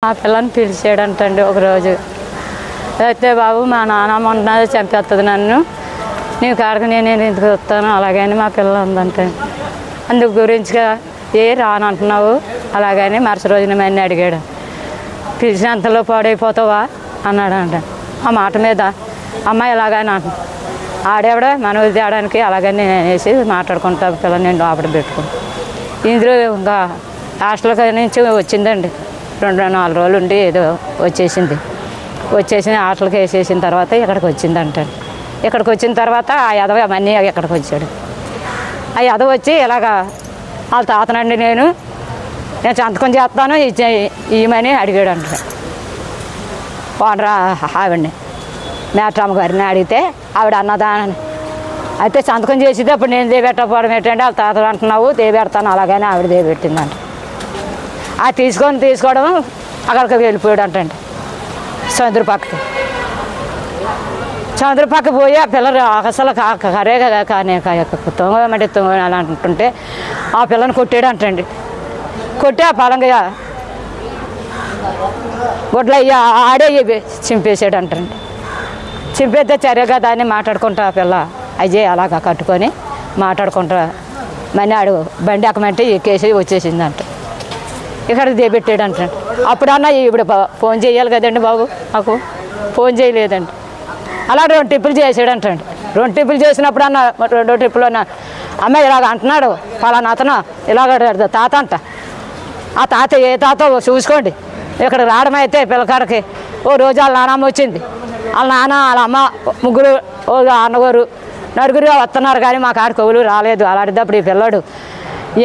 ఆ పిల్లని పిలిచాడంటండి ఒకరోజు. అయితే బాబు మా నాన్నమ్మ ఉన్నది చంపేస్తుంది నన్ను, నీ కాడకు నేను ఇంటికి వస్తాను అలాగని మా పిల్ల ఉందంటే అందుకు గురించిగా రానంటున్నావు అలాగని మరుసటి రోజున మన్ని అడిగాడు. పిలిచినంతలో పాడైపోతావా అన్నాడంట. ఆ మాట మీద అమ్మాయి ఎలాగని అంట ఆడేవిడ మనవి తేడానికి అలాగని అనేసి మాట్లాడుకుంటా పిల్లని నేను లోపల పెట్టుకుని ఇందులో ఇంకా హాస్టల్కి నుంచి వచ్చిందండి. 2-4 రోజులు ఉండి ఏదో వచ్చేసింది. హాస్టల్కి వేసేసిన తర్వాత ఇక్కడికి వచ్చిందంట. ఇక్కడికి వచ్చిన తర్వాత ఆ యదవ మన్నీ ఇక్కడికి వచ్చాడు. ఆ యదవ వచ్చి ఇలాగా వాళ్ళ తాతనండి నేను సంతకం చేస్తాను ఇవ్వమని అడిగాడు అంట. ఓనరా ఆవిడని మేట్రామ్మ గారిని అడిగితే ఆవిడ అన్నదానని అయితే సంతకం చేసేది అప్పుడు నేను దేబెట్టకపోవడం ఏంటంటే వాళ్ళ తాతలు అంటున్నావు దేబెడతాను అలాగని ఆవిడ దేబెట్టిందంట. అది తీసుకోవడం అక్కడికి వెళ్ళిపోయాడు అంటండి. సముద్ర పక్కకి పోయి ఆ పిల్లలు అసలు కరే కదా కానీ తొంగమంటే అని అంటుంటే ఆ పిల్లని కొట్టాడు అంటండి. కొట్టి ఆ పొలంగా గుడ్లు అయ్యా ఆడే చింపేసాడు అంటండి. చింపేస్తే చర్యగా దాన్ని మాట్లాడుకుంటా ఆ పిల్ల అజయ్ అలాగా కట్టుకొని మాట్లాడుకుంటా మనీ ఆడు బండి ఎక్కమంటే ఎక్కేసి వచ్చేసిందంట. ఇక్కడికి దేబెట్టాడు అంటండి. అప్పుడన్నా ఇప్పుడు ఫోన్ చేయాలి కదండి బాబు, నాకు ఫోన్ చేయలేదండి. అలా 2 ట్రిప్పులు చేసాడంటండి. 2 ట్రిప్పులు చేసినప్పుడు అన్న 2 ట్రిప్పులు అన్న అమ్మాయి ఇలాగ అంటున్నాడు ఫలానా అతను ఇలాగ తాత అంట. ఆ తాత ఏ తాత చూసుకోండి. ఇక్కడ రావడం అయితే పిల్లకాడకి ఓ రోజు వాళ్ళ నాన్నమ్మ వచ్చింది. వాళ్ళ నాన్న వాళ్ళ అమ్మ ముగ్గురు ఓ అన్నగారు నలుగురు వస్తున్నారు కానీ మా కాడికి కవులు రాలేదు. అలాంటిదప్పుడు ఈ పిల్లడు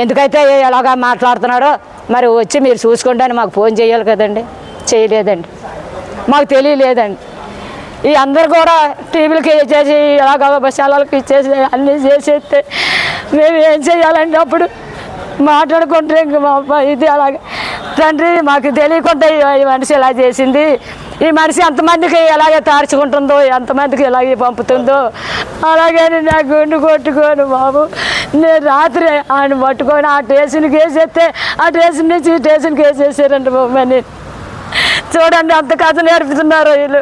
ఎందుకైతే ఎలాగా మాట్లాడుతున్నాడో మరి వచ్చి మీరు చూసుకోండి అని మాకు ఫోన్ చేయాలి కదండి. చేయలేదండి, మాకు తెలియలేదండి. ఈ అందరు కూడా టీవీలకి ఇచ్చేసి ఎలాగ బస్సాలకి ఇచ్చేసి అన్నీ చేసేస్తే మేము ఏం చేయాలండి? అప్పుడు మాట్లాడుకుంటే ఇంక మా అబ్బాయి ఇది అలాగే తండ్రి మాకు తెలియకుండా ఈ మనిషి ఎలా చేసింది, ఈ మనిషి ఎంతమందికి ఎలాగే తార్చుకుంటుందో ఎంతమందికి ఎలాగే పంపుతుందో అలాగని నా గుండు కొట్టుకోను బాబు. నేను రాత్రి ఆయన పట్టుకొని ఆ స్టేషన్కి వేసేస్తే ఆ స్టేషన్ నుంచి ఈ స్టేషన్కి వేసేసారండి బాబు. అని చూడండి అంత కథ నేర్పుతున్నారు వీళ్ళు.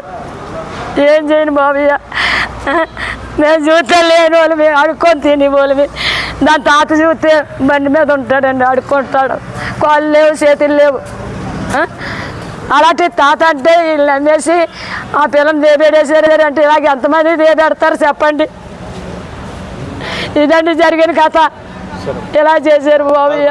ఏం చేయను బాబయ్య, మేము చూస్తే లేని వాళ్ళు మేము అడుక్కొని తిని వాళ్ళవి. దాని తాత చూస్తే బండి మీద ఉంటాడండి, అడుక్కుంటాడు. కాళ్ళు లేవు చేతులు లేవు. అలాంటి తాత అంటే వీళ్ళు నమ్మేసి ఆ పిల్లని దేబేడేసారు అంటే ఇలాగ ఎంతమంది దేబెడతారు చెప్పండి? ఇదండి జరిగిన కథ. ఇలా చేశారు బాబయ్య.